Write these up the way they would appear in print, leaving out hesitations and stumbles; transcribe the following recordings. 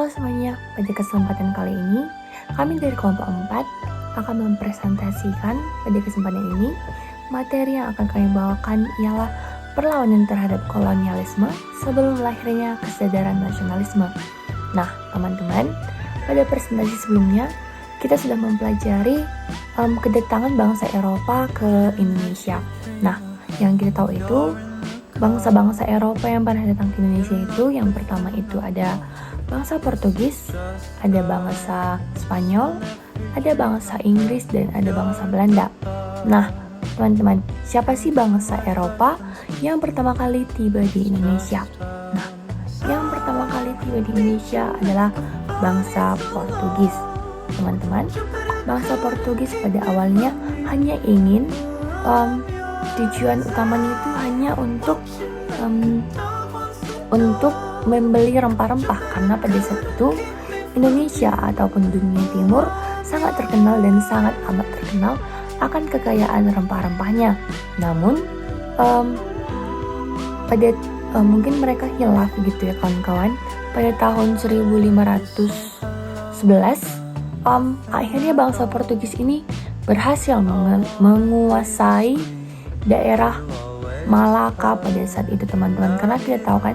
Halo semuanya, pada kesempatan kali ini kami dari kelompok 4 akan mempresentasikan pada kesempatan ini materi yang akan kami bawakan ialah perlawanan terhadap kolonialisme sebelum lahirnya kesadaran nasionalisme. Nah teman-teman, pada presentasi sebelumnya kita sudah mempelajari kedatangan bangsa Eropa ke Indonesia. Nah, yang kita tahu itu bangsa-bangsa Eropa yang pernah datang ke Indonesia itu yang pertama itu ada bangsa Portugis, ada bangsa Spanyol, ada bangsa Inggris, dan ada bangsa Belanda. Nah, teman-teman, siapa sih bangsa Eropa yang pertama kali tiba di Indonesia? Nah, yang pertama kali tiba di Indonesia adalah bangsa Portugis. Teman-teman, bangsa Portugis pada awalnya hanya ingin tujuan utamanya itu hanya untuk membeli rempah-rempah, karena pada saat itu Indonesia ataupun dunia timur sangat terkenal dan sangat amat terkenal akan kekayaan rempah-rempahnya. Namun mungkin mereka hilaf gitu ya kawan-kawan. Pada tahun 1511 akhirnya bangsa Portugis ini berhasil menguasai daerah Malaka pada saat itu, teman-teman. Karena kita tahu kan,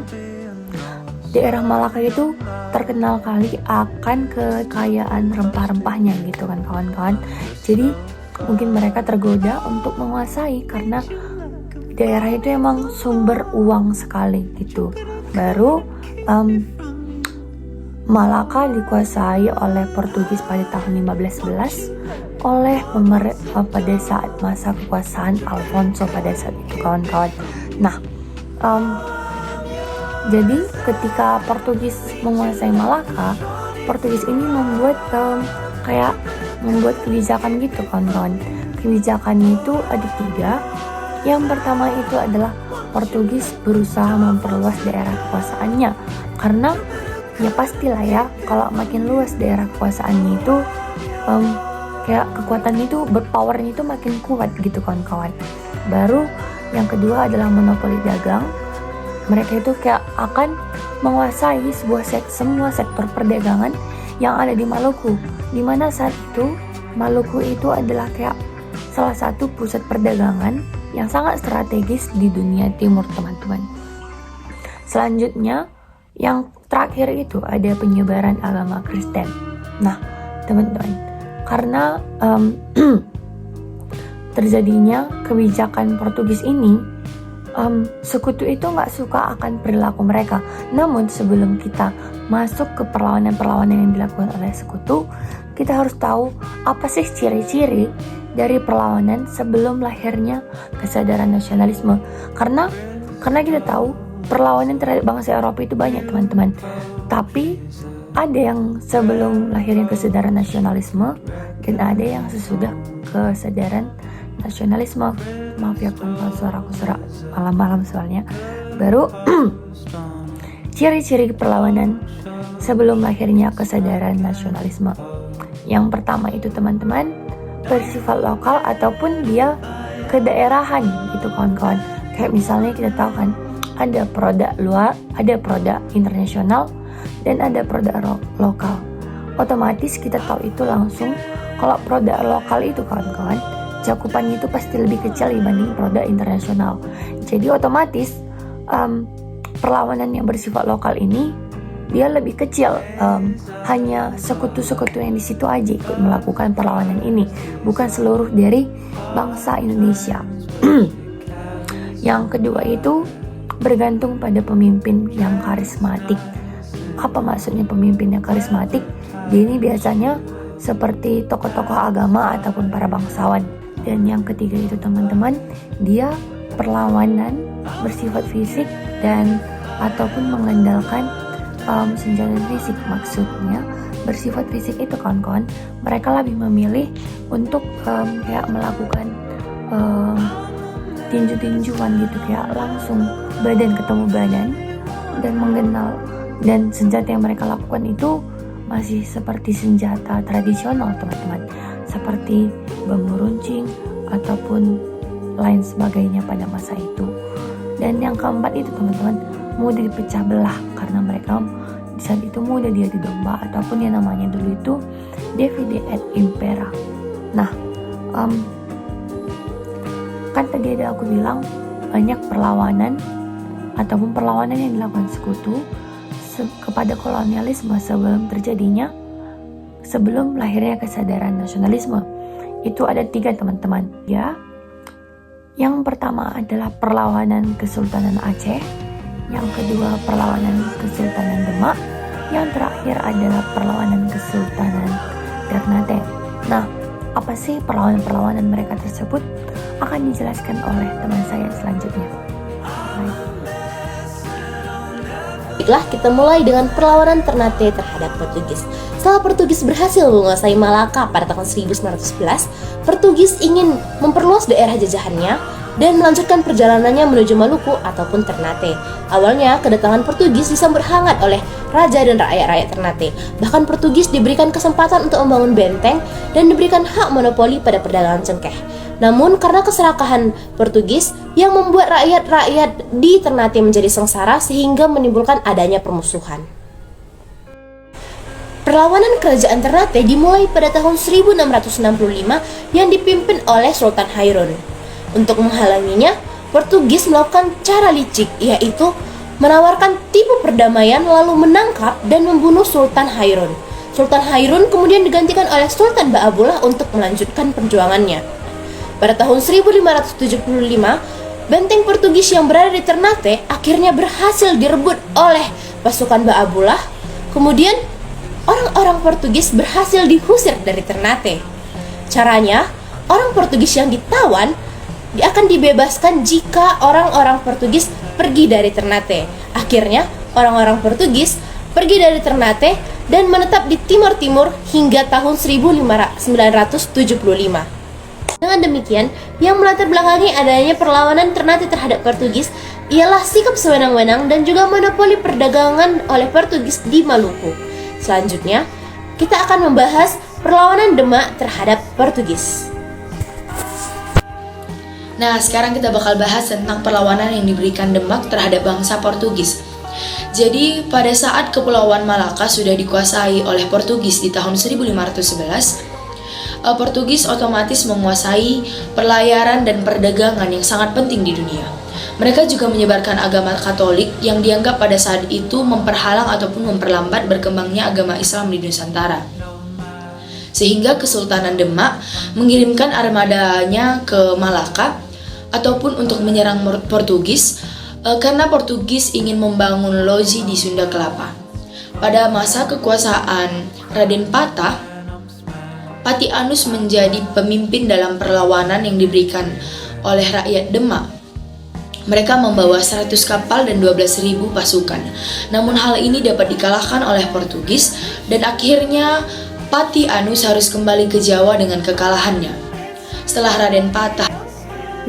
daerah Malaka itu terkenal kali akan kekayaan rempah-rempahnya gitu kan kawan-kawan. Jadi mungkin mereka tergoda untuk menguasai karena daerah itu emang sumber uang sekali gitu. Baru Malaka dikuasai oleh Portugis pada tahun 1511 oleh pada saat masa kekuasaan Alfonso pada saat itu kawan-kawan. Nah, jadi ketika Portugis menguasai Malaka, Portugis ini membuat kebijakan gitu kawan-kawan. Kebijakannya itu ada 3. Yang pertama itu adalah Portugis berusaha memperluas daerah kekuasaannya, karena ya pastilah ya, kalau makin luas daerah kekuasaannya itu kayak kekuatannya itu, berpowernya itu makin kuat gitu kawan-kawan. Baru yang kedua adalah monopoli dagang. Mereka itu kayak akan menguasai semua sektor perdagangan yang ada di Maluku, dimana saat itu Maluku itu adalah kayak salah satu pusat perdagangan yang sangat strategis di dunia timur, teman-teman. Selanjutnya yang terakhir itu ada penyebaran agama Kristen. Nah teman-teman, karena terjadinya kebijakan Portugis ini, sekutu itu nggak suka akan perilaku mereka. Namun sebelum kita masuk ke perlawanan-perlawanan yang dilakukan oleh sekutu, kita harus tahu apa sih ciri-ciri dari perlawanan sebelum lahirnya kesadaran nasionalisme. Karena kita tahu perlawanan terhadap bangsa Eropa itu banyak, teman-teman. Tapi ada yang sebelum lahirnya kesadaran nasionalisme dan ada yang sesudah kesadaran nasionalisme. Maaf ya kawan-kawan, suaraku serak malam-malam soalnya. Baru ciri-ciri perlawanan sebelum lahirnya kesadaran nasionalisme. Yang pertama itu teman-teman, bersifat lokal ataupun dia kedaerahan gitu kawan-kawan. Kayak misalnya kita tahu kan, ada produk luar, ada produk internasional, dan ada produk lokal. Otomatis kita tahu itu langsung kalau produk lokal itu kawan-kawan, cakupannya itu pasti lebih kecil dibanding produk internasional. Jadi otomatis perlawanan yang bersifat lokal ini dia lebih kecil. Hanya sekutu-sekutu yang di situ aja ikut melakukan perlawanan ini, bukan seluruh dari bangsa Indonesia. Yang kedua itu bergantung pada pemimpin yang karismatik. Apa maksudnya pemimpin yang karismatik? Dia ini biasanya seperti tokoh-tokoh agama ataupun para bangsawan. Dan yang ketiga itu teman-teman, dia perlawanan bersifat fisik dan ataupun mengandalkan senjata fisik. Maksudnya bersifat fisik itu kawan-kawan, mereka lebih memilih untuk kayak melakukan tinju-tinjuan gitu, kayak langsung badan ketemu badan dan mengenal. Dan senjata yang mereka lakukan itu masih seperti senjata tradisional, teman-teman, seperti bambu runcing ataupun lain sebagainya pada masa itu. Dan yang keempat itu teman-teman, mudah dipecah belah karena mereka di saat itu muda dia di domba, ataupun yang namanya dulu itu Divide et Impera. Nah, kan tadi ada aku bilang banyak perlawanan ataupun perlawanan yang dilakukan sekutu kepada kolonialisme sebelum lahirnya kesadaran nasionalisme. Itu ada 3 teman-teman ya. Yang pertama adalah perlawanan Kesultanan Aceh, yang kedua perlawanan Kesultanan Demak, yang terakhir adalah perlawanan Kesultanan Ternate. Nah, apa sih perlawanan-perlawanan mereka tersebut akan dijelaskan oleh teman saya selanjutnya. Baiklah, kita mulai dengan perlawanan Ternate terhadap Portugis. Setelah Portugis berhasil menguasai Malaka pada tahun 1911, Portugis ingin memperluas daerah jajahannya dan melanjutkan perjalanannya menuju Maluku ataupun Ternate. Awalnya, kedatangan Portugis disambut hangat oleh raja dan rakyat-rakyat Ternate. Bahkan Portugis diberikan kesempatan untuk membangun benteng dan diberikan hak monopoli pada perdagangan cengkeh. Namun karena keserakahan Portugis yang membuat rakyat-rakyat di Ternate menjadi sengsara sehingga menimbulkan adanya permusuhan. Perlawanan kerajaan Ternate dimulai pada tahun 1665 yang dipimpin oleh Sultan Hairun. Untuk menghalanginya, Portugis melakukan cara licik, yaitu menawarkan tipu perdamaian lalu menangkap dan membunuh Sultan Hairun. Sultan Hairun kemudian digantikan oleh Sultan Ba'abullah untuk melanjutkan perjuangannya. Pada tahun 1575, benteng Portugis yang berada di Ternate akhirnya berhasil direbut oleh pasukan Ba'abullah. Kemudian, orang-orang Portugis berhasil diusir dari Ternate. Caranya, orang Portugis yang ditawan akan dibebaskan jika orang-orang Portugis pergi dari Ternate. Akhirnya, orang-orang Portugis pergi dari Ternate dan menetap di Timur Timur hingga tahun 1975. Dengan demikian, yang melatar belakangi adanya perlawanan Ternate terhadap Portugis ialah sikap sewenang-wenang dan juga monopoli perdagangan oleh Portugis di Maluku. Selanjutnya, kita akan membahas perlawanan Demak terhadap Portugis. Nah, sekarang kita bakal bahas tentang perlawanan yang diberikan Demak terhadap bangsa Portugis. Jadi, pada saat Kepulauan Malaka sudah dikuasai oleh Portugis di tahun 1511, Portugis otomatis menguasai perlayaran dan perdagangan yang sangat penting di dunia. Mereka juga menyebarkan agama Katolik yang dianggap pada saat itu memperhalang ataupun memperlambat berkembangnya agama Islam di Nusantara. Sehingga Kesultanan Demak mengirimkan armadanya ke Malaka ataupun untuk menyerang Portugis karena Portugis ingin membangun loji di Sunda Kelapa. Pada masa kekuasaan Raden Patah, Pati Anus menjadi pemimpin dalam perlawanan yang diberikan oleh rakyat Demak. Mereka membawa 100 kapal dan 12.000 pasukan. Namun hal ini dapat dikalahkan oleh Portugis dan akhirnya Pati Anus harus kembali ke Jawa dengan kekalahannya. Setelah Raden Patah.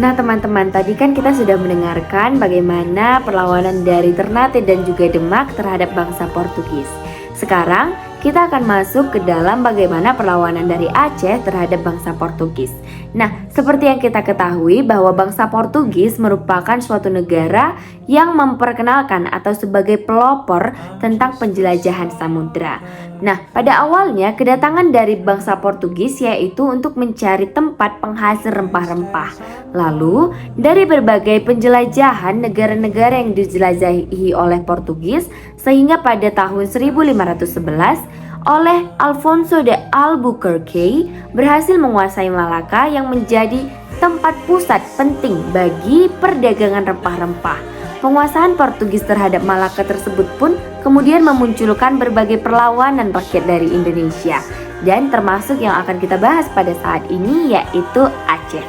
Nah teman-teman, tadi kan kita sudah mendengarkan bagaimana perlawanan dari Ternate dan juga Demak terhadap bangsa Portugis. Sekarang kita akan masuk ke dalam bagaimana perlawanan dari Aceh terhadap bangsa Portugis. Nah, seperti yang kita ketahui bahwa bangsa Portugis merupakan suatu negara yang memperkenalkan atau sebagai pelopor tentang penjelajahan samudra. Nah, pada awalnya kedatangan dari bangsa Portugis yaitu untuk mencari tempat penghasil rempah-rempah. Lalu, dari berbagai penjelajahan negara-negara yang dijelajahi oleh Portugis, sehingga pada tahun 1511 oleh Alfonso de Albuquerque berhasil menguasai Malaka yang menjadi tempat pusat penting bagi perdagangan rempah-rempah. Penguasaan Portugis terhadap Malaka tersebut pun kemudian memunculkan berbagai perlawanan rakyat dari Indonesia, dan termasuk yang akan kita bahas pada saat ini yaitu Aceh.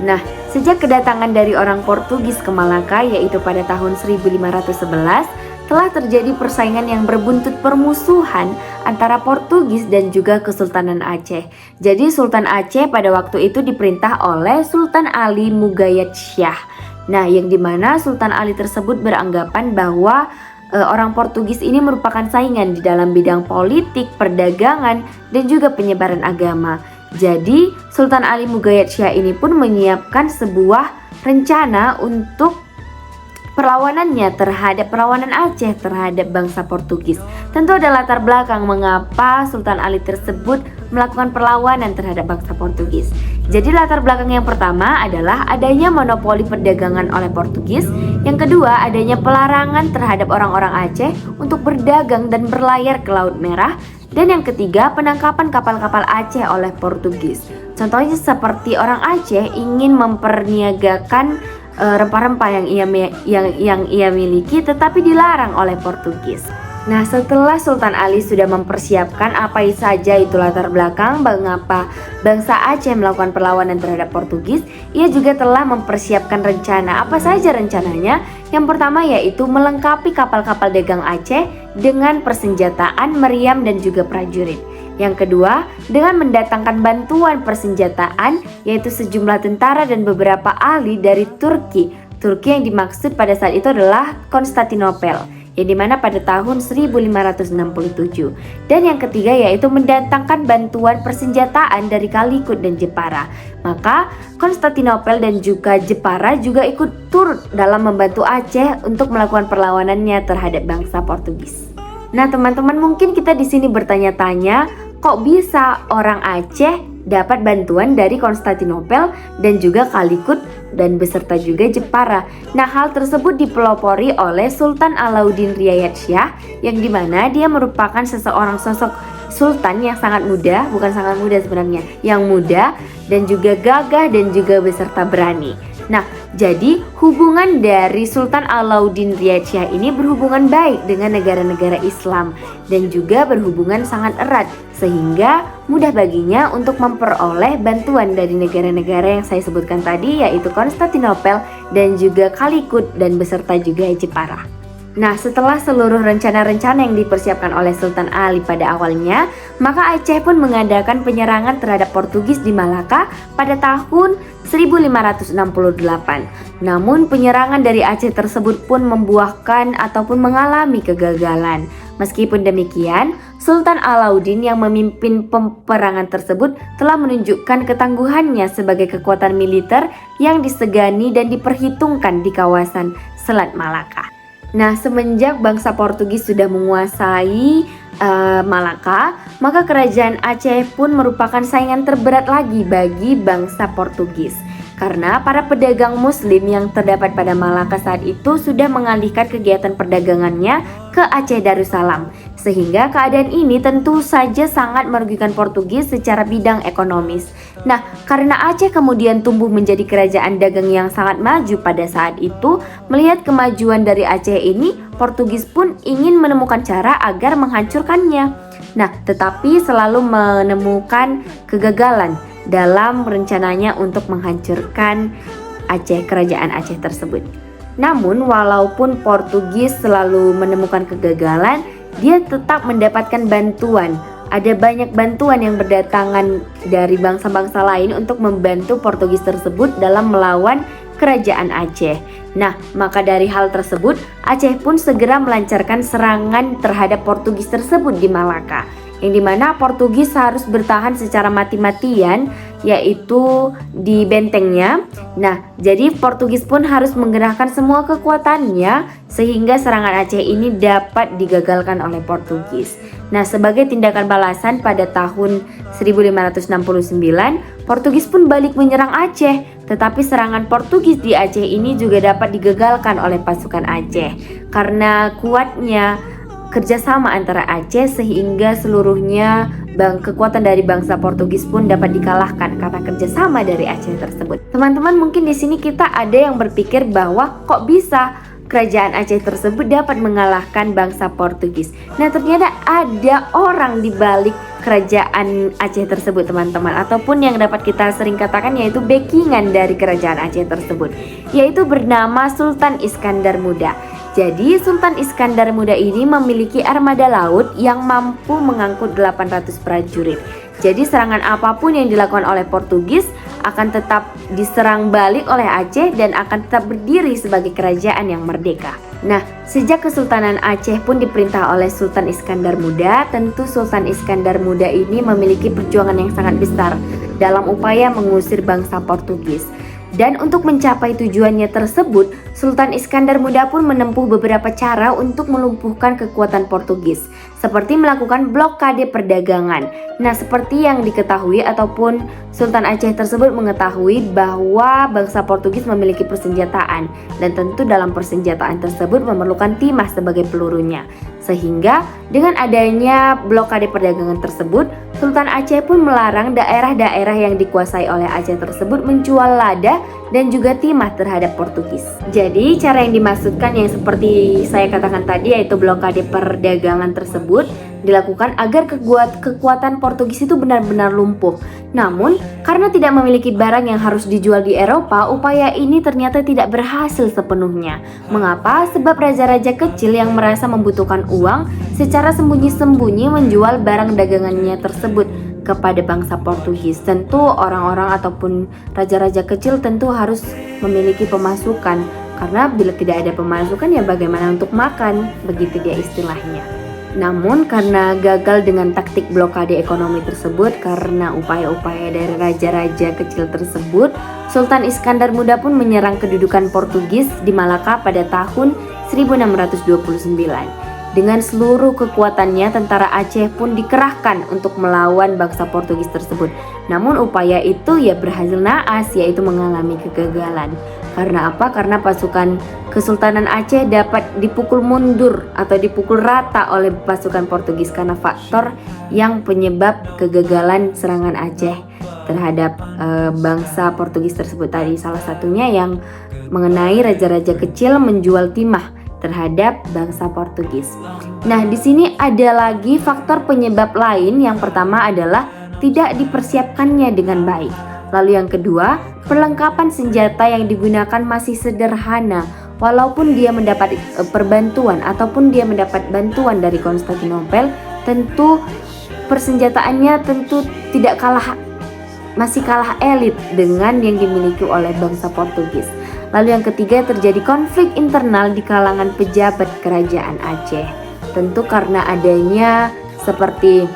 Nah, sejak kedatangan dari orang Portugis ke Malaka yaitu pada tahun 1511, telah terjadi persaingan yang berbuntut permusuhan antara Portugis dan juga Kesultanan Aceh. Jadi Sultan Aceh pada waktu itu diperintah oleh Sultan Ali Mugayat Syah. Nah, yang dimana Sultan Ali tersebut beranggapan bahwa orang Portugis ini merupakan saingan di dalam bidang politik, perdagangan, dan juga penyebaran agama. Jadi Sultan Ali Mugayat Syah ini pun menyiapkan sebuah rencana untuk perlawanannya terhadap perlawanan Aceh terhadap bangsa Portugis. Tentu ada latar belakang mengapa Sultan Ali tersebut melakukan perlawanan terhadap bangsa Portugis. Jadi latar belakang yang pertama adalah adanya monopoli perdagangan oleh Portugis. Yang kedua, adanya pelarangan terhadap orang-orang Aceh untuk berdagang dan berlayar ke Laut Merah. Dan yang ketiga, penangkapan kapal-kapal Aceh oleh Portugis. Contohnya seperti orang Aceh ingin memperniagakan rempah-rempah yang ia miliki tetapi dilarang oleh Portugis. Nah, setelah Sultan Ali sudah mempersiapkan apa saja itu latar belakang mengapa bangsa Aceh melakukan perlawanan terhadap Portugis, ia juga telah mempersiapkan rencana. Apa saja rencananya? Yang pertama yaitu melengkapi kapal-kapal dagang Aceh dengan persenjataan, meriam dan juga prajurit. Yang kedua, dengan mendatangkan bantuan persenjataan yaitu sejumlah tentara dan beberapa ahli dari Turki. Turki yang dimaksud pada saat itu adalah Konstantinopel, yang dimana pada tahun 1567. Dan yang ketiga yaitu mendatangkan bantuan persenjataan dari Calicut dan Jepara. Maka Konstantinopel dan juga Jepara juga ikut turut dalam membantu Aceh untuk melakukan perlawanannya terhadap bangsa Portugis. Nah, teman-teman, mungkin kita di sini bertanya-tanya, kok bisa orang Aceh dapat bantuan dari Konstantinopel dan juga Calicut dan beserta juga Jepara. Nah, hal tersebut dipelopori oleh Sultan Alauddin Riayat Shah, yang dimana dia merupakan seseorang sosok sultan yang sangat muda, bukan sangat muda sebenarnya, yang muda dan juga gagah dan juga beserta berani. Nah, jadi hubungan dari Sultan Alauddin Riayat Shah ini berhubungan baik dengan negara-negara Islam dan juga berhubungan sangat erat, sehingga mudah baginya untuk memperoleh bantuan dari negara-negara yang saya sebutkan tadi, yaitu Konstantinopel dan juga Calicut dan beserta juga Jepara. Nah, setelah seluruh rencana-rencana yang dipersiapkan oleh Sultan Ali pada awalnya, maka Aceh pun mengadakan penyerangan terhadap Portugis di Malaka pada tahun 1568. Namun penyerangan dari Aceh tersebut pun membuahkan ataupun mengalami kegagalan. Meskipun demikian, Sultan Alauddin yang memimpin peperangan tersebut telah menunjukkan ketangguhannya sebagai kekuatan militer yang disegani dan diperhitungkan di kawasan Selat Malaka. Nah, semenjak bangsa Portugis sudah menguasai Malaka, maka kerajaan Aceh pun merupakan saingan terberat lagi bagi bangsa Portugis. Karena para pedagang muslim yang terdapat pada Malaka saat itu sudah mengalihkan kegiatan perdagangannya ke Aceh Darussalam. Sehingga keadaan ini tentu saja sangat merugikan Portugis secara bidang ekonomis. Nah, karena Aceh kemudian tumbuh menjadi kerajaan dagang yang sangat maju pada saat itu, melihat kemajuan dari Aceh ini, Portugis pun ingin menemukan cara agar menghancurkannya. Nah, tetapi selalu menemukan kegagalan dalam rencananya untuk menghancurkan Aceh, kerajaan Aceh tersebut. Namun, walaupun Portugis selalu menemukan kegagalan, dia tetap mendapatkan bantuan. Ada banyak bantuan yang berdatangan dari bangsa-bangsa lain untuk membantu Portugis tersebut dalam melawan kerajaan Aceh. Nah, maka dari hal tersebut, Aceh pun segera melancarkan serangan terhadap Portugis tersebut di Malaka, yang dimana Portugis harus bertahan secara mati-matian, yaitu di bentengnya. Nah, jadi Portugis pun harus menggerakkan semua kekuatannya sehingga serangan Aceh ini dapat digagalkan oleh Portugis. Nah, sebagai tindakan balasan pada tahun 1569, Portugis pun balik menyerang Aceh. Tetapi serangan Portugis di Aceh ini juga dapat digagalkan oleh pasukan Aceh karena kuatnya kerjasama antara Aceh, sehingga seluruhnya kekuatan dari bangsa Portugis pun dapat dikalahkan karena kerjasama dari Aceh tersebut. Teman-teman, mungkin di sini kita ada yang berpikir bahwa kok bisa kerajaan Aceh tersebut dapat mengalahkan bangsa Portugis. Nah, ternyata ada orang di balik kerajaan Aceh tersebut, teman-teman, ataupun yang dapat kita sering katakan yaitu backingan dari kerajaan Aceh tersebut, yaitu bernama Sultan Iskandar Muda. Jadi Sultan Iskandar Muda ini memiliki armada laut yang mampu mengangkut 800 prajurit. Jadi serangan apapun yang dilakukan oleh Portugis akan tetap diserang balik oleh Aceh dan akan tetap berdiri sebagai kerajaan yang merdeka. Nah, sejak Kesultanan Aceh pun diperintah oleh Sultan Iskandar Muda, tentu Sultan Iskandar Muda ini memiliki perjuangan yang sangat besar dalam upaya mengusir bangsa Portugis. Dan untuk mencapai tujuannya tersebut, Sultan Iskandar Muda pun menempuh beberapa cara untuk melumpuhkan kekuatan Portugis, seperti melakukan blokade perdagangan. Nah, seperti yang diketahui ataupun Sultan Aceh tersebut mengetahui bahwa bangsa Portugis memiliki persenjataan, dan tentu dalam persenjataan tersebut memerlukan timah sebagai pelurunya. Sehingga dengan adanya blokade perdagangan tersebut, Sultan Aceh pun melarang daerah-daerah yang dikuasai oleh Aceh tersebut menjual lada dan juga timah terhadap Portugis. Jadi cara yang dimaksudkan yang seperti saya katakan tadi, yaitu blokade perdagangan tersebut dilakukan agar kekuatan Portugis itu benar-benar lumpuh. Namun, karena tidak memiliki barang yang harus dijual di Eropa, upaya ini ternyata tidak berhasil sepenuhnya. Mengapa? Sebab raja-raja kecil yang merasa membutuhkan uang secara sembunyi-sembunyi menjual barang dagangannya tersebut kepada bangsa Portugis. Tentu orang-orang ataupun raja-raja kecil tentu harus memiliki pemasukan, karena bila tidak ada pemasukan ya bagaimana untuk makan, begitu dia istilahnya. Namun karena gagal dengan taktik blokade ekonomi tersebut, karena upaya-upaya dari raja-raja kecil tersebut, Sultan Iskandar Muda pun menyerang kedudukan Portugis di Malaka pada tahun 1629. Dengan seluruh kekuatannya, tentara Aceh pun dikerahkan untuk melawan bangsa Portugis tersebut. Namun upaya itu ya berhasil naas, yaitu mengalami kegagalan. Karena apa? Karena pasukan Kesultanan Aceh dapat dipukul mundur atau dipukul rata oleh pasukan Portugis karena faktor yang penyebab kegagalan serangan Aceh terhadap bangsa Portugis tersebut tadi. Salah satunya yang mengenai raja-raja kecil menjual timah terhadap bangsa Portugis. Nah, di sini ada lagi faktor penyebab lain. Yang pertama adalah tidak dipersiapkannya dengan baik. Lalu yang kedua, perlengkapan senjata yang digunakan masih sederhana. Walaupun dia mendapat perbantuan ataupun dia mendapat bantuan dari Konstantinopel, tentu persenjataannya tentu tidak kalah, masih kalah elit dengan yang dimiliki oleh bangsa Portugis. Lalu yang ketiga, terjadi konflik internal di kalangan pejabat kerajaan Aceh. Tentu karena adanya seperti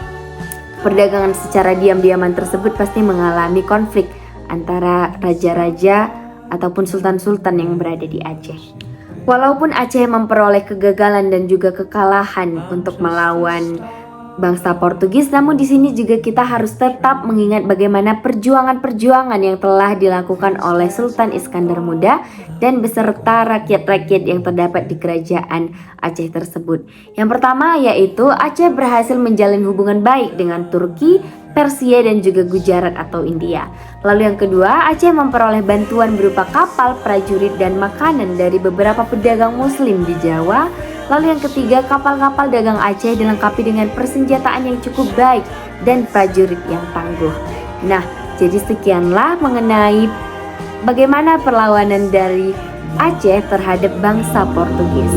perdagangan secara diam-diaman tersebut pasti mengalami konflik antara raja-raja ataupun sultan-sultan yang berada di Aceh. Walaupun Aceh memperoleh kegagalan dan juga kekalahan untuk melawan bangsa Portugis, namun di sini juga kita harus tetap mengingat bagaimana perjuangan-perjuangan yang telah dilakukan oleh Sultan Iskandar Muda dan beserta rakyat-rakyat yang terdapat di kerajaan Aceh tersebut. Yang pertama yaitu Aceh berhasil menjalin hubungan baik dengan Turki, Persia dan juga Gujarat atau India. Lalu yang kedua, Aceh memperoleh bantuan berupa kapal, prajurit dan makanan dari beberapa pedagang muslim di Jawa. Lalu yang ketiga, kapal-kapal dagang Aceh dilengkapi dengan persenjataan yang cukup baik dan prajurit yang tangguh. Nah, jadi sekianlah mengenai bagaimana perlawanan dari Aceh terhadap bangsa Portugis.